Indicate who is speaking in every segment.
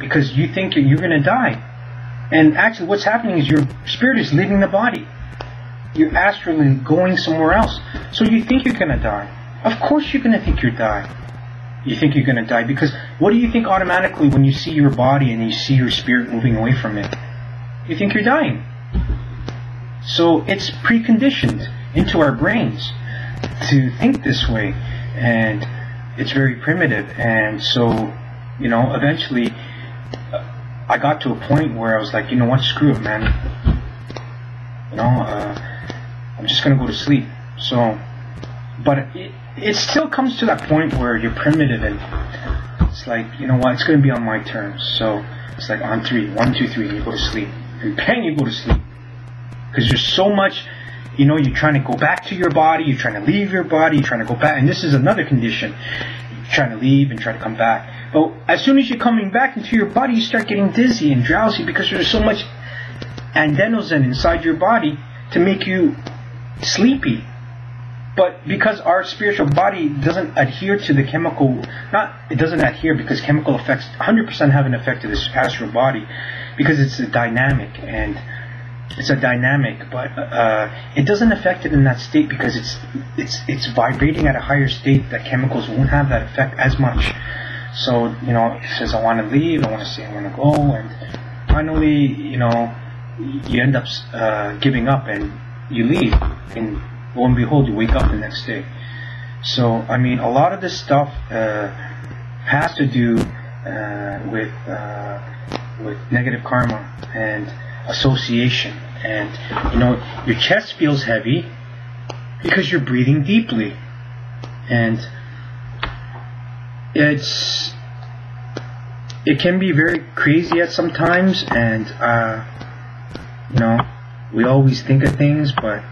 Speaker 1: because you think you're going to die. And actually what's happening is your spirit is leaving the body. You're astrally going somewhere else. So you think you're going to die. Of course you're going to think you're dying. You think you're going to die because what do you think automatically when you see your body and you see your spirit moving away from it? You think you're dying. So it's preconditioned into our brains to think this way, and it's very primitive. And so, you know, eventually I got to a point where I was like, you know what, screw it, man. You know, I'm just going to go to sleep. So, but it still comes to that point where you're primitive and it's like, you know what, it's going to be on my terms. So it's like on 3, 1, 2, 3, you go to sleep. And bang, you go to sleep. Because there's so much, you know, you're trying to go back to your body, you're trying to leave your body, you're trying to go back. And this is another condition. You're trying to leave and try to come back. But as soon as you're coming back into your body, you start getting dizzy and drowsy because there's so much adenosine inside your body to make you sleepy. But because our spiritual body doesn't adhere to the chemical, it doesn't adhere because chemical effects 100% have an effect to this astral body because it's a dynamic, and it's a dynamic, but it doesn't affect it in that state because it's vibrating at a higher state that chemicals won't have that effect as much. So, you know, it says I want to leave, I want to say I want to go, and finally, you know, you end up giving up and you leave, and lo and behold, you wake up the next day. So, I mean, a lot of this stuff has to do with negative karma and association. And, you know, your chest feels heavy because you're breathing deeply. And it can be very crazy at sometimes, and, you know, we always think of things, but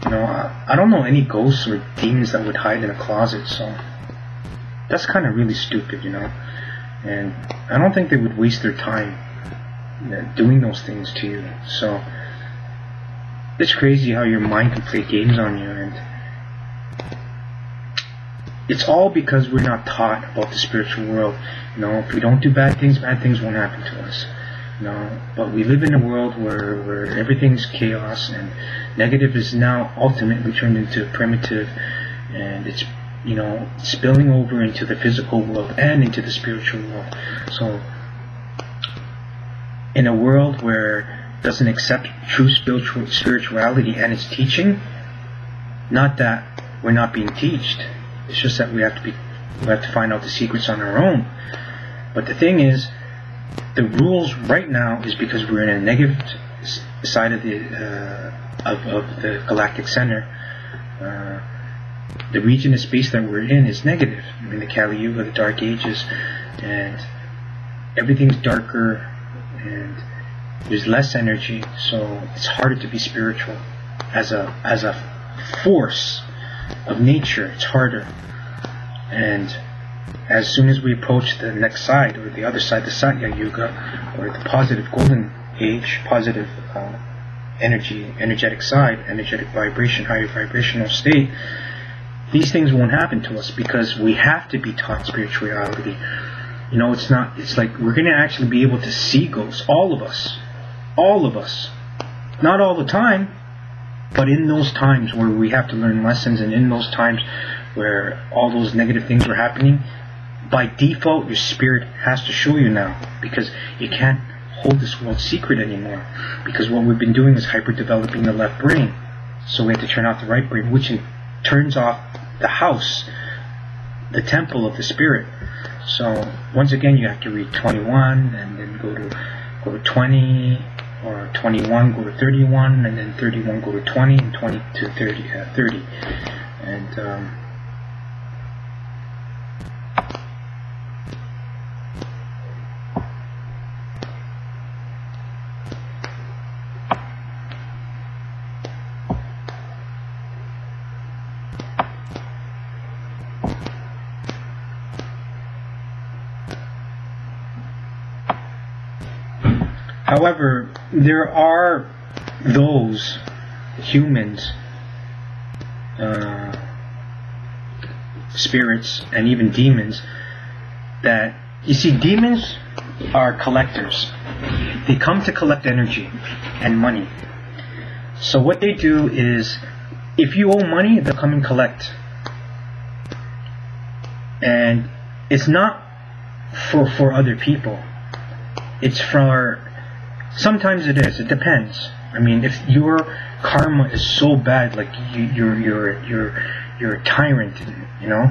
Speaker 1: you know, I don't know any ghosts or demons that would hide in a closet, so that's kind of really stupid, you know. And I don't think they would waste their time, you know, doing those things to you. So it's crazy how your mind can play games on you, and it's all because we're not taught about the spiritual world. You know, if we don't do bad things won't happen to us. No, but we live in a world where everything's chaos, and negative is now ultimately turned into primitive, and it's, you know, spilling over into the physical world and into the spiritual world. So in a world where it doesn't accept true spirituality and its teaching, not that we're not being taught, it's just that we have to find out the secrets on our own. But the thing is, the rules right now is because we're in a negative side of the galactic center. The region of space that we're in is negative. I mean, the Kali Yuga, the Dark Ages, and everything's darker, and there's less energy, so it's harder to be spiritual as a force of nature. It's harder, and as soon as we approach the next side, or the other side, the Satya Yuga, or the positive golden age, positive energetic side, energetic vibration, higher vibrational state, these things won't happen to us because we have to be taught spirituality. You know, it's like we're going to actually be able to see ghosts, all of us, not all the time, but in those times where we have to learn lessons, and in those times where all those negative things are happening, by default, your spirit has to show you now, because you can't hold this world secret anymore. Because what we've been doing is hyper-developing the left brain. So we have to turn off the right brain, which turns off the house, the temple of the spirit. So once again, you have to read 21, and then go to 20, or 21, go to 31, and then 31, go to 20, and 20 to 30. And however, there are those humans, spirits, and even demons that, you see, demons, are collectors. They come to collect energy and money. So what they do is, if you owe money, they'll come and collect. And it's not for other people. It's for, sometimes it is. It depends. I mean, if your karma is so bad, like you're a tyrant, you know,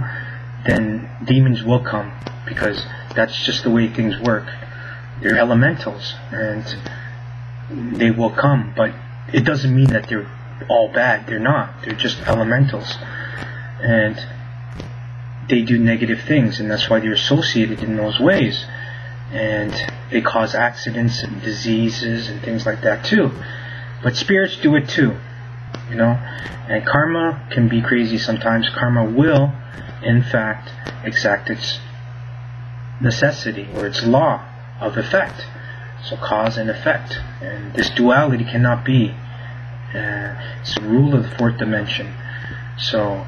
Speaker 1: then demons will come, because that's just the way things work. They're elementals, and they will come, but it doesn't mean that they're all bad. They're not. They're just elementals, and they do negative things, and that's why they're associated in those ways, and they cause accidents and diseases and things like that too. But spirits do it too, you know, and karma can be crazy sometimes. Karma will, in fact, exact its necessity, or its law of effect. So cause and effect, and this duality cannot be. It's the rule of the fourth dimension. So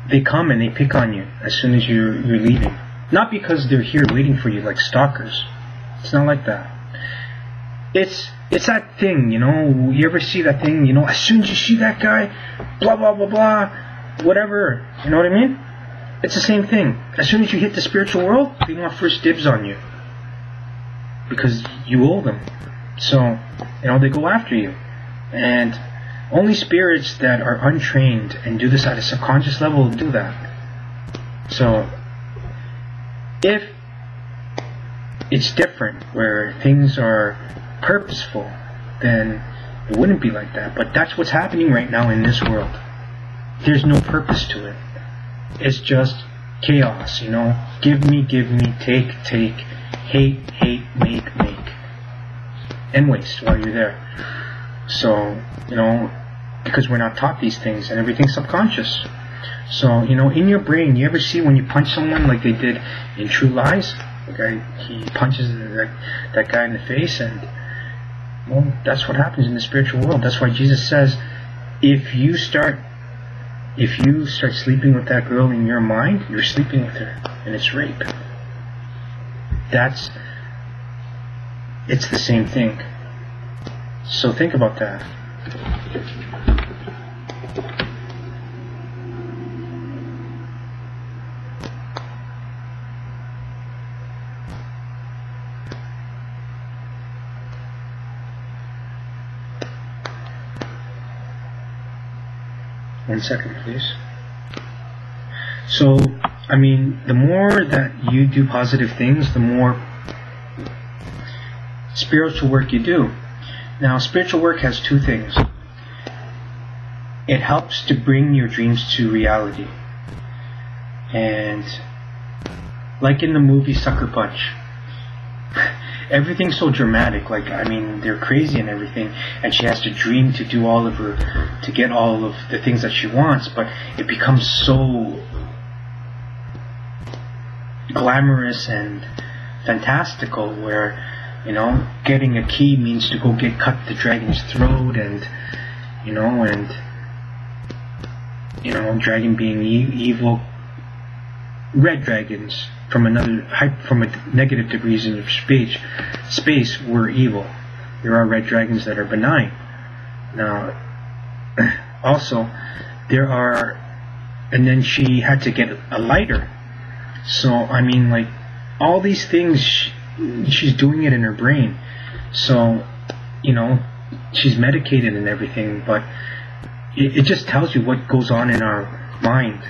Speaker 1: they come and they pick on you as soon as you're leaving. Not because they're here waiting for you like stalkers. It's not like that. It's that thing, you know. You ever see that thing, you know, as soon as you see that guy, blah blah blah blah, whatever, you know what I mean? It's the same thing. As soon as you hit the spiritual world, they want first dibs on you, because you owe them. So, you know, they go after you. And only spirits that are untrained and do this at a subconscious level will do that. So, if it's different, where things are purposeful, then it wouldn't be like that. But that's what's happening right now in this world. There's no purpose to it. It's just chaos, you know. Give me, take, hate, make, and waste while you're there. So, you know, because we're not taught these things, and everything's subconscious. So, you know, in your brain, you ever see when you punch someone like they did in True Lies? The guy, he punches that guy in the face, and, well, that's what happens in the spiritual world. That's why Jesus says, if you start sleeping with that girl in your mind, you're sleeping with her, and it's rape. It's the same thing. So think about that. One second, please. So, I mean, the more that you do positive things, the more spiritual work you do. Now, spiritual work has two things. It helps to bring your dreams to reality. And, like in the movie Sucker Punch, everything's so dramatic. Like, I mean, they're crazy and everything, and she has to dream to do all of to get all of the things that she wants, but it becomes so glamorous and fantastical, where, you know, getting a key means to go cut the dragon's throat, and, you know, dragon being evil, red dragons from a negative degrees in space were evil. There are red dragons that are benign. Now, also, there are, and then she had to get a lighter. So, I mean, like, all these things, she's doing it in her brain. So, you know, she's medicated and everything, but it just tells you what goes on in our mind,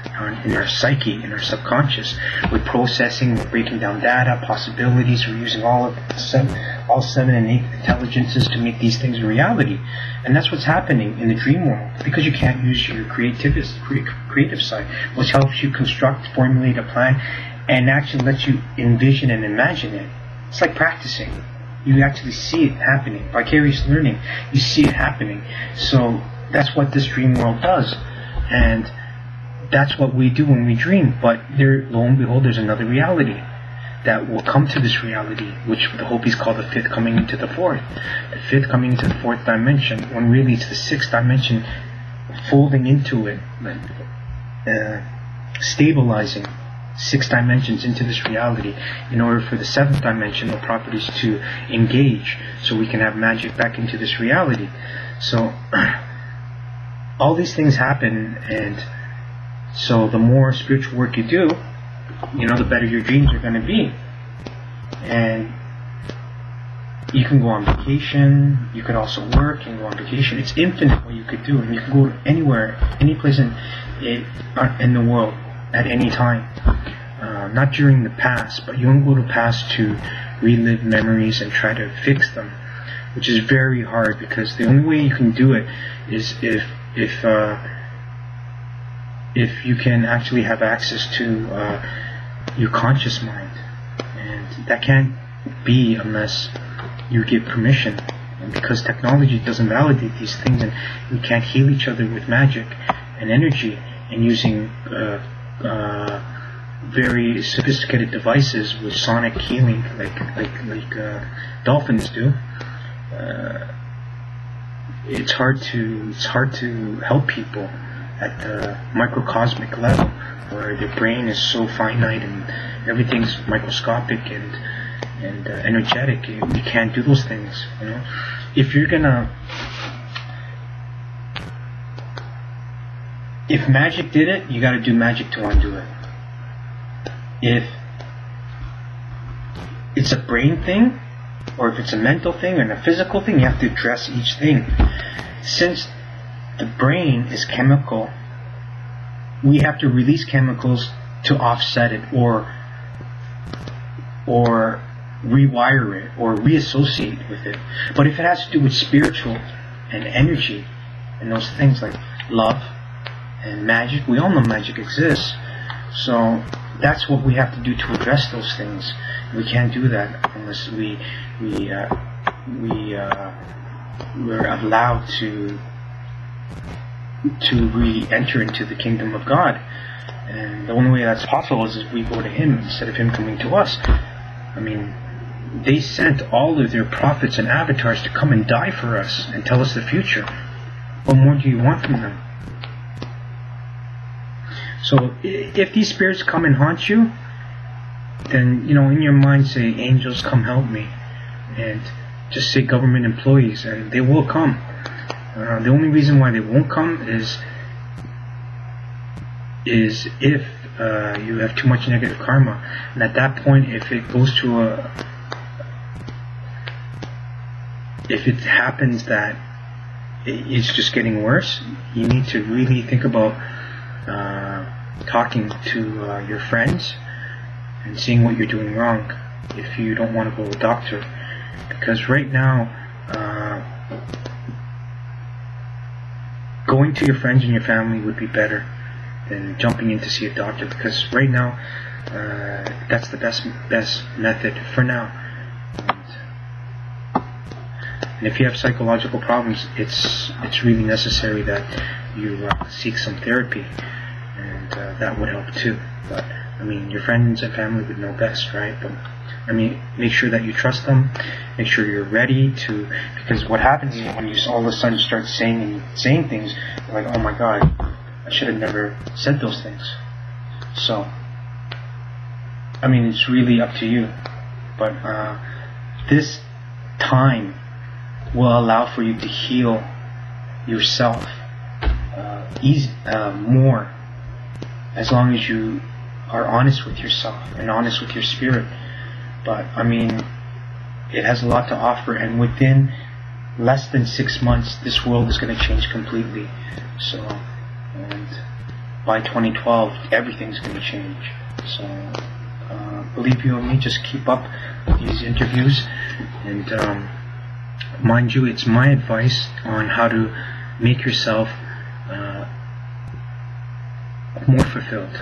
Speaker 1: in our psyche, in our subconscious. We're processing, we're breaking down data, possibilities, we're using all seven and eight intelligences to make these things a reality. And that's what's happening in the dream world, because you can't use your creative side, which helps you construct, formulate a plan, and actually lets you envision and imagine it. It's like practicing. You actually see it happening. Vicarious learning, you see it happening. So that's what this dream world does. And that's what we do when we dream. But there, lo and behold, there's another reality that will come to this reality, which the Hopis call the fifth coming into the fourth. The fifth coming into the fourth dimension, when really it's the sixth dimension folding into it, stabilizing 6 dimensions into this reality in order for the 7th dimensional properties to engage, so we can have magic back into this reality. So all these things happen, and so the more spiritual work you do, the better your dreams are going to be. And you can go on vacation, you could also work and go on vacation. It's infinite what you could do, and you can go anywhere, any place in the world at any time. Not during the past, but you don't go to the past to relive memories and try to fix them, which is very hard, because the only way you can do it is if you can actually have access to your conscious mind, and that can't be unless you give permission. And because technology doesn't validate these things, and we can't heal each other with magic and energy and using very sophisticated devices with sonic healing, like dolphins do. It's hard to help people at the microcosmic level, where their brain is so finite and everything's microscopic and energetic. We can't do those things. If magic did it, you got to do magic to undo it. If it's a brain thing, or if it's a mental thing and a physical thing, you have to address each thing. Since the brain is chemical, we have to release chemicals to offset it, or rewire it, or reassociate with it. But if it has to do with spiritual and energy and those things like love and magic, we all know magic exists. So that's what we have to do to address those things. We can't do that unless we're allowed to re-enter into the kingdom of God. And the only way that's possible is if we go to Him instead of Him coming to us. I mean, they sent all of their prophets and avatars to come and die for us and tell us the future. What more do you want from them? So if these spirits come and haunt you, then, in your mind say, angels, come help me. And just say government employees, and they will come. The only reason why they won't come is if you have too much negative karma. And at that point, if it goes to if it happens that it's just getting worse, you need to really think about talking to your friends and seeing what you're doing wrong if you don't want to go to a doctor. Because right now, going to your friends and your family would be better than jumping in to see a doctor, because right now that's the best method for now. And if you have psychological problems, it's really necessary that you seek some therapy, and that would help too. But I mean, your friends and family would know best, right? But I mean, make sure that you trust them. Make sure you're ready to, because what happens is when you all of a sudden start saying things, you're like, oh my God, I should have never said those things. So, I mean, it's really up to you. But this time will allow for you to heal yourself more, as long as you are honest with yourself and honest with your spirit. But I mean, it has a lot to offer, and within less than 6 months, this world is going to change completely. So, and by 2012, everything's going to change. So, believe you me, just keep up with these interviews, and mind you, it's my advice on how to make yourself more fulfilled.